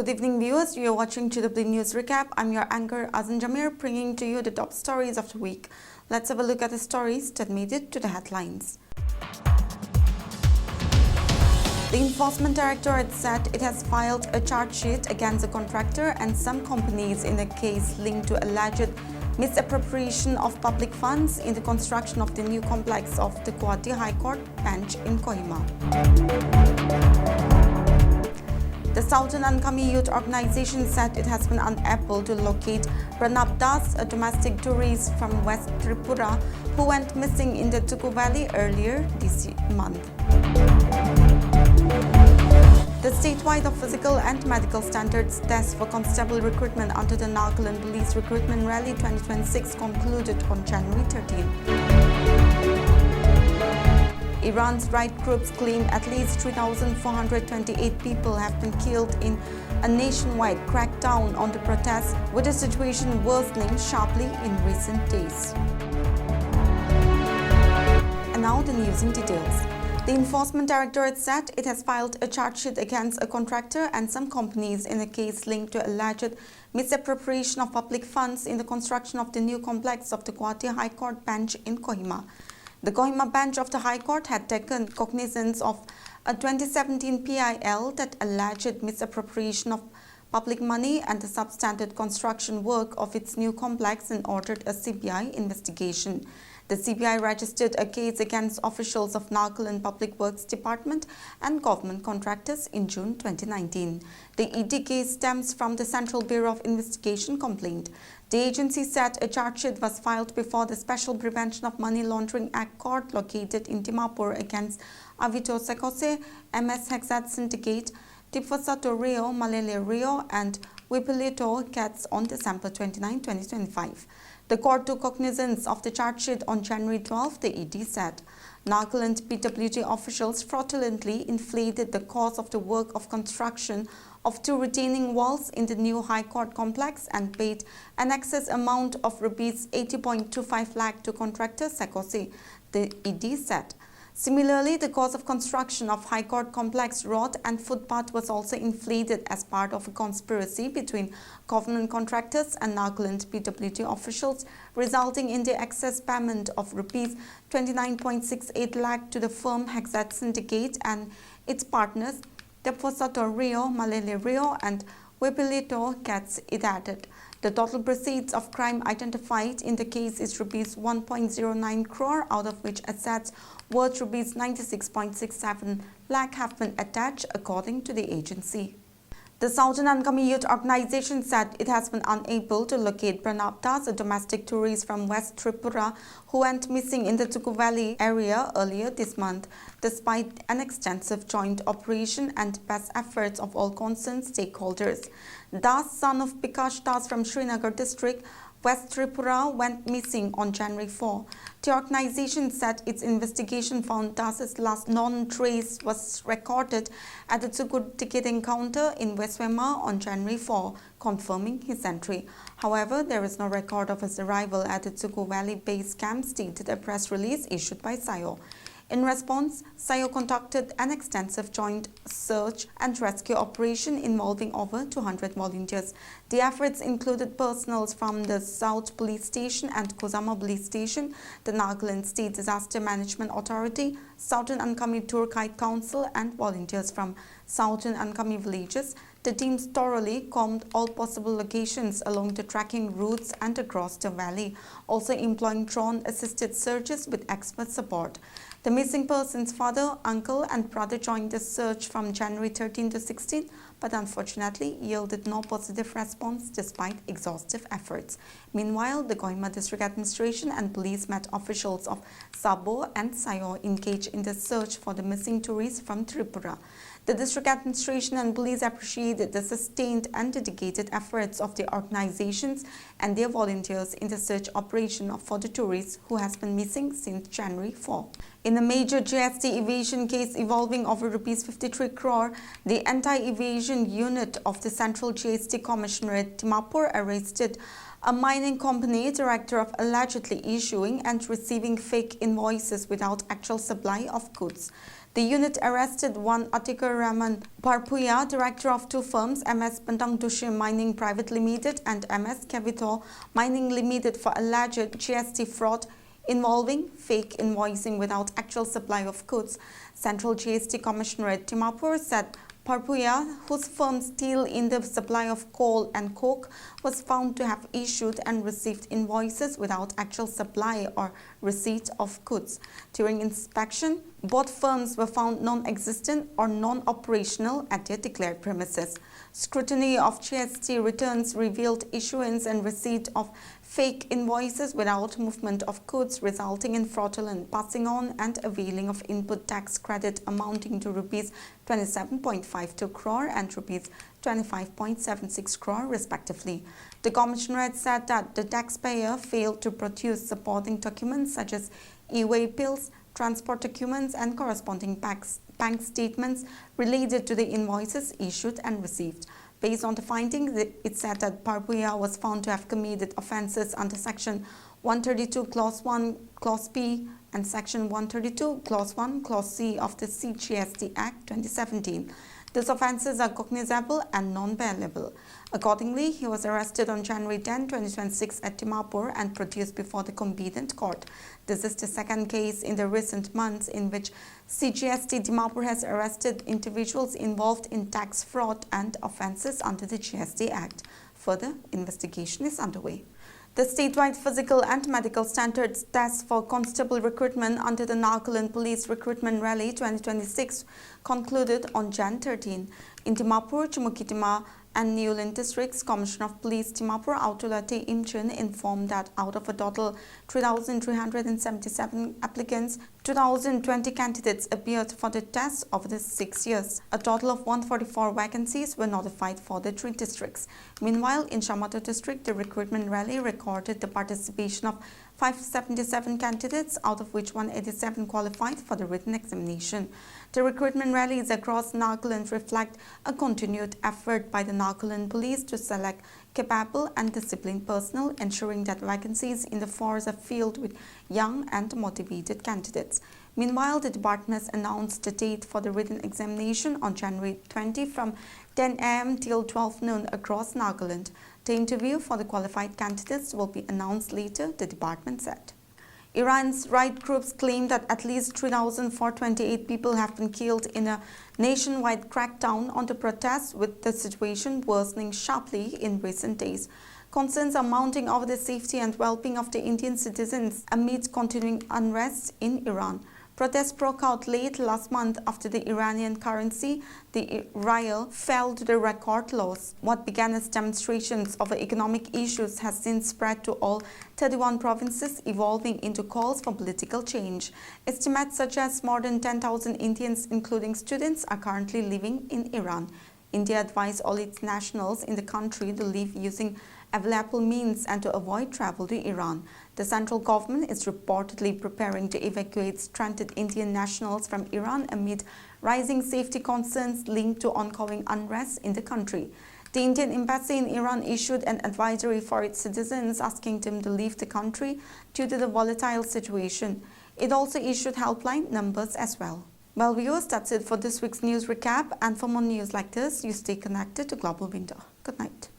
Good evening, viewers. You are watching GW News Recap. I'm your anchor Azan Jamir, bringing to you the top stories of the week. Let's have a look at the stories that made it to the headlines. The Enforcement Directorate said it has filed a charge sheet against a contractor and some companies in a case linked to alleged misappropriation of public funds in the construction of the new complex of the Guwahati High Court bench in Kohima. The Southern Uncoming Youth Organization said it has been unable to locate Pranab Das, a domestic tourist from West Tripura who went missing in the Dzukou Valley earlier this month. The statewide physical and medical standards test for constable recruitment under the Nagaland Police Recruitment Rally 2026 concluded on January 13. Iran's right groups claim at least 3,428 people have been killed in a nationwide crackdown on the protests, with the situation worsening sharply in recent days. And now the news in details. The Enforcement Directorate said it has filed a charge sheet against a contractor and some companies in a case linked to alleged misappropriation of public funds in the construction of the new complex of the Guwahati High Court bench in Kohima. The Kohima bench of the High Court had taken cognizance of a 2017 PIL that alleged misappropriation of public money and the substandard construction work of its new complex and ordered a CBI investigation. The CBI registered a case against officials of Nagaland Public Works Department and government contractors in June 2019. The ED case stems from the Central Bureau of Investigation complaint. The agency said a charge sheet was filed before the Special Prevention of Money Laundering Act court located in Dimapur against Avito Sekose, MS Hexat Syndicate, Tifosato Rio, Malele Rio and Wipilito Cats on December 29, 2025. The court took cognizance of the charge sheet on January 12, the ED said. Nagaland PWG officials fraudulently inflated the cost of the work of construction of 2 retaining walls in the new High Court complex and paid an excess amount of Rs 80.25 lakh to contractor Sekose, the ED said. Similarly, the cost of construction of High Court complex road and footpath was also inflated as part of a conspiracy between government contractors and Nagaland PWG officials, resulting in the excess payment of Rs 29.68 lakh to the firm Hexat Syndicate and its partners, Teposato Rio, Malele Rio and Wepilito Cats, it added. The total proceeds of crime identified in the case is Rs 1.09 crore, out of which assets worth Rs 96.67 lakh have been attached, according to the agency. The Southern Uncoming Youth Organization said it has been unable to locate Pranab Das, a domestic tourist from West Tripura who went missing in the Dzukou Valley area earlier this month, despite an extensive joint operation and best efforts of all concerned stakeholders. Das, son of Bikash Das from Srinagar district, West Tripura, went missing on January 4. The organization said its investigation found Das's last known trace was recorded at the Dzukou ticketing counter in Westwema on January 4, confirming his entry. However, there is no record of his arrival at the Dzukou Valley base camp, stated a press release issued by SIO. In response, SIO conducted an extensive joint search and rescue operation involving over 200 volunteers. The efforts included personnel from the South Police Station and Kozama Police Station, the Nagaland State Disaster Management Authority, Southern Uncoming Tour Guide Council and volunteers from Southern Uncoming villages. The teams thoroughly combed all possible locations along the trekking routes and across the valley, also employing drone-assisted searches with expert support. The missing person's father, uncle and brother joined the search from January 13 to 16, but unfortunately yielded no positive response despite exhaustive efforts. Meanwhile, the Kohima District Administration and police met officials of Sabo and Sayo engaged in the search for the missing tourists from Tripura. The district administration and police appreciated the sustained and dedicated efforts of the organizations and their volunteers in the search operation for the tourists who has been missing since January 4. In a major GST evasion case involving over Rs 53 crore, the anti-evasion unit of the Central GST Commissionerate Dimapur arrested a mining company director of allegedly issuing and receiving fake invoices without actual supply of goods. The unit arrested one Atikur Rahman Parpuya, director of two firms, MS Bentang Dushim Mining Private Limited and MS Kavito Mining Limited, for alleged GST fraud involving fake invoicing without actual supply of goods. Central GST Commissionerate Dimapur said Parpuya, whose firms deal in the supply of coal and coke, was found to have issued and received invoices without actual supply or receipt of goods. During inspection, both firms were found non-existent or non-operational at their declared premises. Scrutiny of GST returns revealed issuance and receipt of fake invoices without movement of goods, resulting in fraudulent passing on and availing of input tax credit amounting to rupees 27.52 crore and rupees 25.76 crore respectively. The Commissionerate said that the taxpayer failed to produce supporting documents such as e-way bills, transport documents and corresponding bank statements related to the invoices issued and received. Based on the findings, it said that Parpuya was found to have committed offences under Section 132 Clause 1 Clause B and Section 132 Clause 1 Clause C of the CGST Act 2017. These offences are cognizable and non-bailable. Accordingly, he was arrested on January 10, 2026 at Dimapur and produced before the competent court. This is the second case in the recent months in which CGST Dimapur has arrested individuals involved in tax fraud and offences under the GST Act. Further investigation is underway. The statewide physical and medical standards test for constable recruitment under the Nagaland Police Recruitment Rally 2026 concluded on Jan 13. In Dimapur, Chumukitima and Newland districts, Commissioner of Police Dimapur Autulate Imchun informed that out of a total 3,377 applicants, 2,020 candidates appeared for the test over the 6 years. A total of 144 vacancies were notified for the 3 districts. Meanwhile, in Shamata district, the recruitment rally recorded the participation of 577 candidates, out of which 187 qualified for the written examination. The recruitment rallies across Nagaland reflect a continued effort by the Nagaland Police to select capable and disciplined personnel, ensuring that vacancies in the force are filled with young and motivated candidates. Meanwhile, the department has announced the date for the written examination on January 20 from 10 a.m. till 12 noon across Nagaland. The interview for the qualified candidates will be announced later, the department said. Iran's right groups claim that at least 3,428 people have been killed in a nationwide crackdown on the protests, with the situation worsening sharply in recent days. Concerns are mounting over the safety and well-being of the Indian citizens amid continuing unrest in Iran. Protests broke out late last month after the Iranian currency, the rial, fell to the record lows. What began as demonstrations over economic issues has since spread to all 31 provinces, evolving into calls for political change. Estimates suggest more than 10,000 Indians, including students, are currently living in Iran. India advised all its nationals in the country to leave using available means and to avoid travel to Iran. The central government is reportedly preparing to evacuate stranded Indian nationals from Iran amid rising safety concerns linked to ongoing unrest in the country. The Indian embassy in Iran issued an advisory for its citizens asking them to leave the country due to the volatile situation. It also issued helpline numbers as well. Well, viewers, that's it for this week's news recap, and for more news like this, you stay connected to Global Window. Good night.